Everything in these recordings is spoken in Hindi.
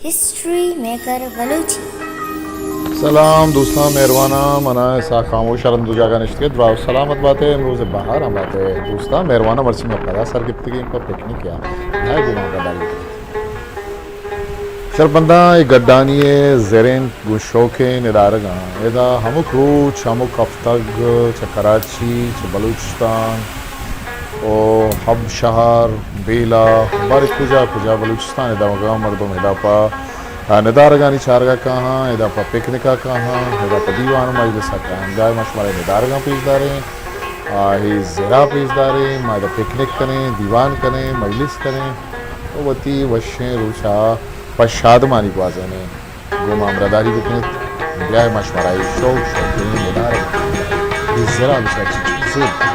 हिस्ट्री मेकर बलूची सलाम दोस्तान मेहरबाना मना ऐसा खामोश रंदुजा का निश्चित द्वार सलामत बातें रोज़ बाहर हम बातें दोस्तान मेहरबाना मर्सी में पता सर गिफ्तगी इनका पिकनिक किया ना गुमा का डाली सर बंदा गड्डानी ज़ेरेन गुशोके निदारगा एदा हमुक रूच हमुक अफ्तग च कराची च बलूचिस्तान ओ हब शहर बेला बारी कुजा कुजा बलूचिस्तान एदा मगा मर्दों मेदापा निदारगानी चारगा कहाँ इदा पा पिकनिका कहाँ इदा पा दीवान मजलिसा कहाँ जाए मशवरे निदारगा पेशदारे ही ज़रा पेशदारे मायदा पिकनिक करें दीवान करें मजलिस करें तो वती वशें रूशा पशाद मानी को आज़ने गोमा अमरदारी पिकनिक जाए मशवरा शौक शौकीन निदारगा ही ज़रा विशा चीज़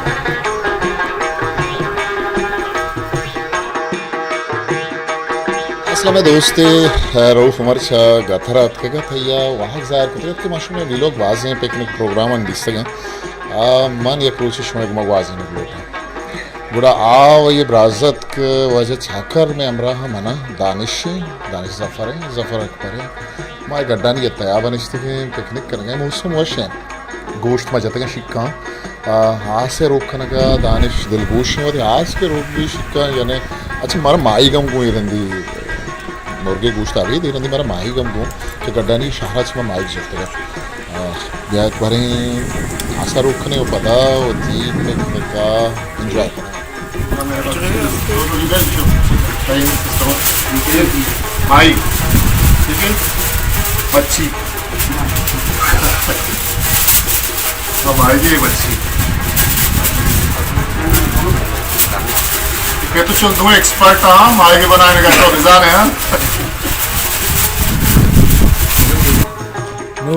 असलम दोस्ते रऊफ उमर शाह गथरात के गथैया वाह ज़ाहिर कुदरत के माशूम में लोग वाजें पिकनिक प्रोग्राम अंदिस्तगा मन ये कोशिश में गुमा वाजें लोटा बुरा आ ये ब्राज़त के वजह छाकर में अमरा मना दानिश ज़फ़र अकबर माय गड्डानी ये तैयार बनिश्ते के पिकनिक करेंगे मौसम वश है गोश्त मजा तक शिक्का हाथ से रोक करने का दानिश दिलगोश और हाथ के रोक भी शिक्का यानी अच्छा मारा माई गम को रंदी मुर्गे गोश्त आ गई दे रही मेरा माही गम को कि गड्डानी शहर में माइक चलते हैं या बारे आशा रोकने को पता होती का इंजॉय माई ठीक है मच्छी माई जी मच्छी ये तो चल तुम्हें एक्सपर्ट हाँ माई के बनाने का तो निजान है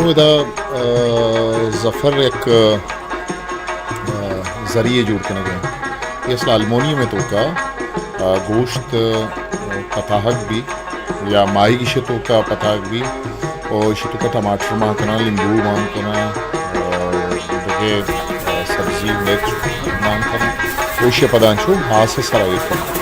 इदा ज़फ़र एक ज़रिए जोड़ के गए ये अल्मोनियम में तो का गोश्त पताहक भी या माही की शतों का पताहक भी और शतों का टमाटर माँ करना नींबू माँ करना सब्जी मिर्च माँ करना ओशे पदांशु हाथ से सराई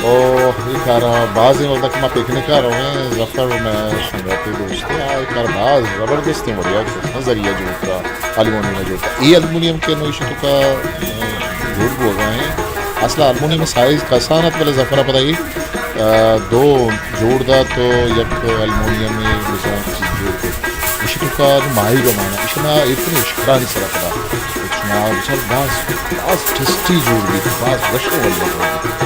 और ये कारा बाज़ इन तक मैं पिकनिक आ रहा हूँ ज़फ़र में संगति दोस्त है कार बाज़ ज़बरदस्त है बढ़िया नज़रिया जो का अल्मोनियम में जोड़ता ये अल्मोनियम के नोश तो का जोड़ हो गए हैं असला अल्मोनियम साइज़ कसानत वाले ज़फ़र बताइए दो जोड़दा तो एक अल्मोनियम में चीज़ इसी का माही का माना इसमें इतनी इश्करा नहीं सरा पड़ा इसमें बाज़ टेस्टी जोड़ भी बाज़ रशो वाले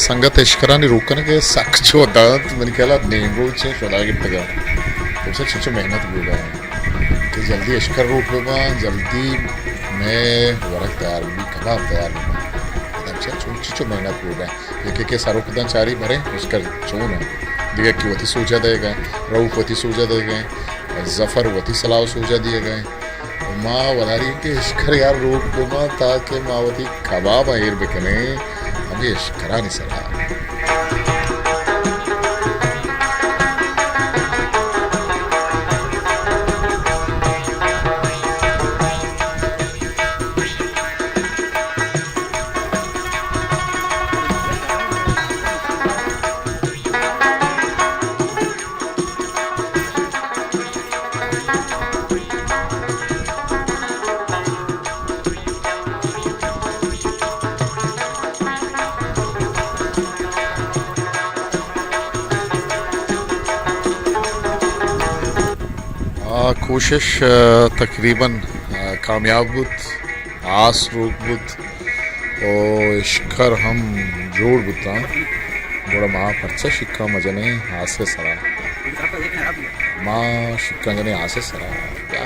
संगत इश्करा ने रोकने के सख्त जो होता तो मैंने कहला नींबू से शोधा के तक तो सब सच्ची मेहनत होगा कि जल्दी इश्कर रोक होगा जल्दी मैं वर्क तैयार भी कबाब तैयार होगा अच्छा छोटी मेहनत होगा एक एक सारों को चारी भरे उसका चून दिया कि वती सोचा देगा रऊफ वती सोचा देगा ज़फ़र वती सलाह सोचा दिए गए माँ वधारी के इश्कर यार रोक होगा ताकि माँ वती कबाब आयर बिकने अभी इश्करा नहीं सला कोशिश तकरीबन कामयाब बुत आस रोक बुत और इश्कर हम जोड़ बुता बड़ा माँ परचा शिक्का मजने हासे सरा माँ शिक्का जने हासे सरा क्या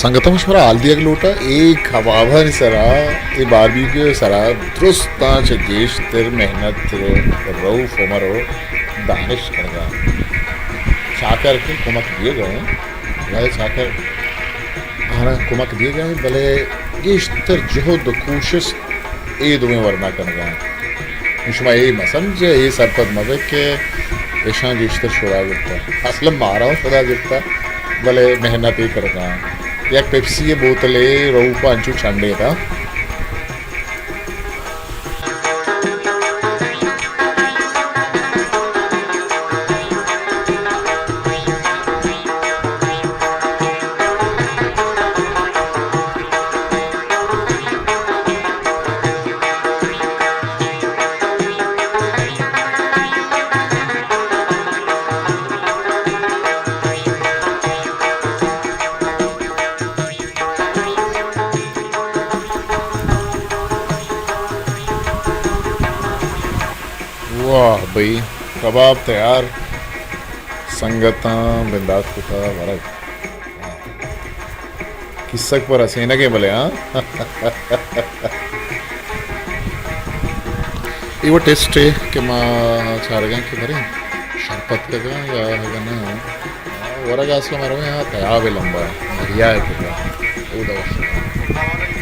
संगतम शरा आलदिया लोटा एक हवाभा सरा ए बारबीक्यू सरा द्रुस्ता चेश तिर मेहनत रऊ फोमरो दानिश करगा शाकर के कुमक दिए गए भले शाकर हमारा कुमक दिए गए भले गेश तिर जहद कोशिश ए दुमे वरना करगा मुशमा ए मसंज ए सरपद मवे के ऐशा गेश तिर शुरा गिरता असल मारा शुरा गिरता भले मेहनत ही करगा एक पेप्सी ये बोतले रोऊ पांचू छंडे था वाह भाई कबाब तैयार संगता बिंदास कुथा वरक किस्सक पर हसीना के भले हाँ ये वो टेस्ट है कि माँ चारगा के भरे शरपत का या है ना वरक आसला मारो यहाँ तैयार भी लंबा बढ़िया है कि वो दवा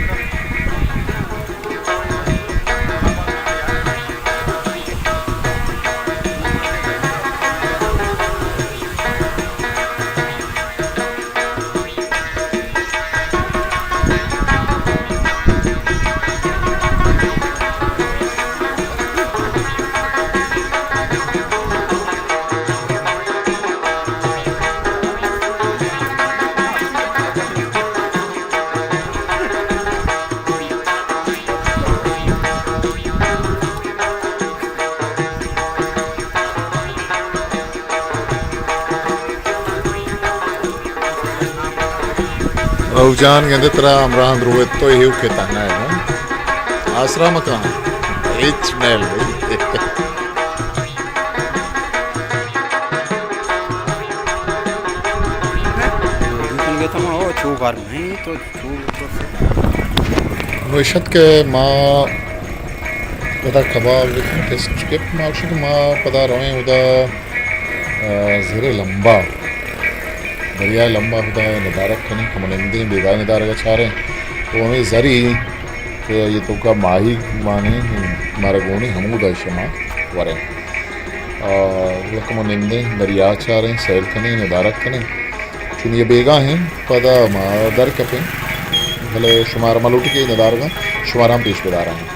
रवजान कहते तेरा अमरान रोहित तो यही कहता है ना आसरा मकान एच मेल नोशत के माँ पता कबाब लेकिन टेस्ट के मार्क्स तो माँ पता रहे उदा ज़रे लंबा बढ़िया लंबा होता है निदारक खनी कमनिंदी बेगा निदारक चारे तो हमें जरी कि ये तो का माही माने मारगोनी हमूदा शमा वरे कमनिंदी दरिया चारे सैल खनी निदारक खनी चुन ये बेगा हैं पदा दर कपे भले शुमार मलूटी के निदारक शुमार हम पेश बेदारा हैं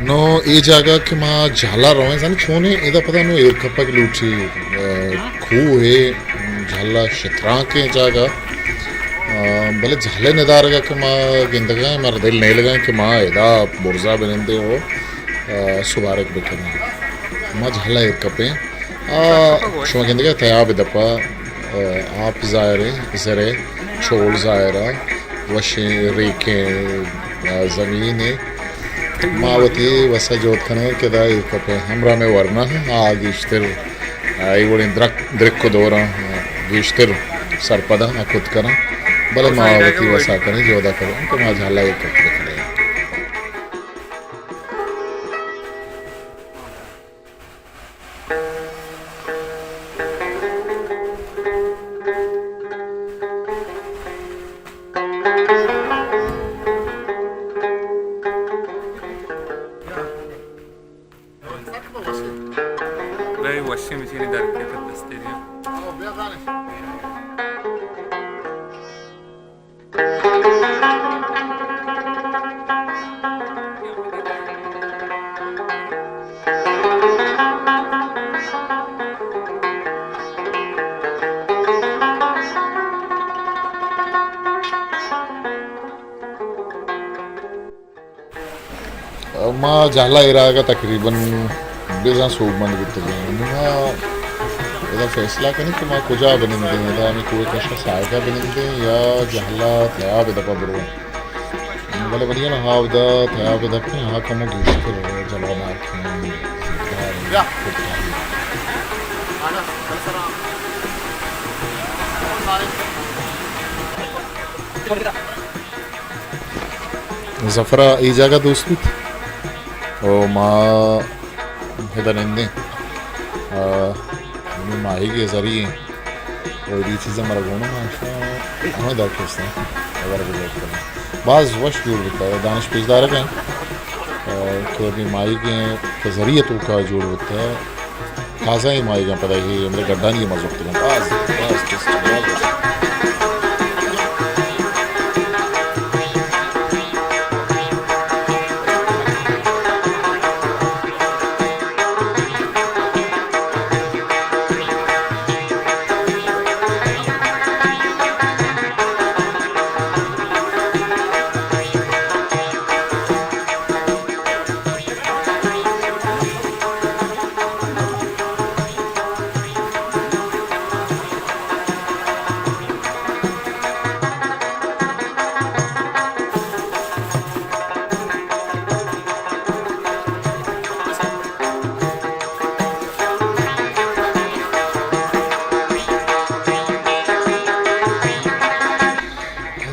नो ये जगह के माँ झाला रहे सन छोने इधर पता नो एक कपा की लूटी खू है झाला शतरा के जगह भले झाले निदार का कि माँ गिंदगा मार दिल नहीं लगा कि माँ इधर बुर्जा बनेंदे हो सुबारक बिकना माँ झाला एक कपे शुमा गिंदगा तैयार बिदपा आप जायरे जरे छोड़ जायरा वशे रेखे ज़मीन मावती वसा जोत खने के दा कपे हमरा में वरना है आग इश्तर Aivurin drekko dooran gishtir sarpada akutkana bale maavati wasakane joda karo to ma jhala ek kare Băi, washing machine dar ke te stadium. ma jhala iraga takriban बेजा सूब बंद करते हैं ना इधर फैसला करें कि माँ कुजा बनेंगे इधर हमें कोई कैसा साइका बनेंगे या जहला थया बेदा का बरो बोले बढ़िया ना हाँ उधर थया बेदा के हाँ कमो गिफ्ट करो जलवाना या जफरा ये जगह दोस्तों ओ माँ हेदरंदे माही के जरिए और ये चीज़ें मरगोना माशा हमें दरख्वास्त है अगर गुजर करें बाज़ वश जोड़ होता है दानिश पेशदार हैं कि अभी माही के ज़रिए तो का जोड़ होता है खासा ही माही का पता है मेरे गड्ढा नहीं मज़बूत है बाज़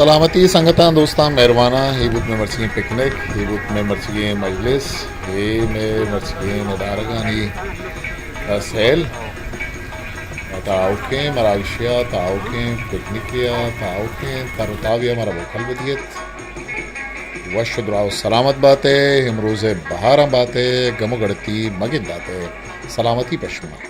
सलामती संगतान दोस्तान मेहरबाना हे बुत में मर्ची पिकनिक हे बुत में मर्ची मजलिस हे में मर्ची नदारगानी सैल ताउके मराशिया ताउके पिकनिकिया ताउके तरताविया मरा बोखल बदियत वश दुआ सलामत बातें हम रोज़े बहार बातें गम गड़ती मगिद बातें सलामती पशमा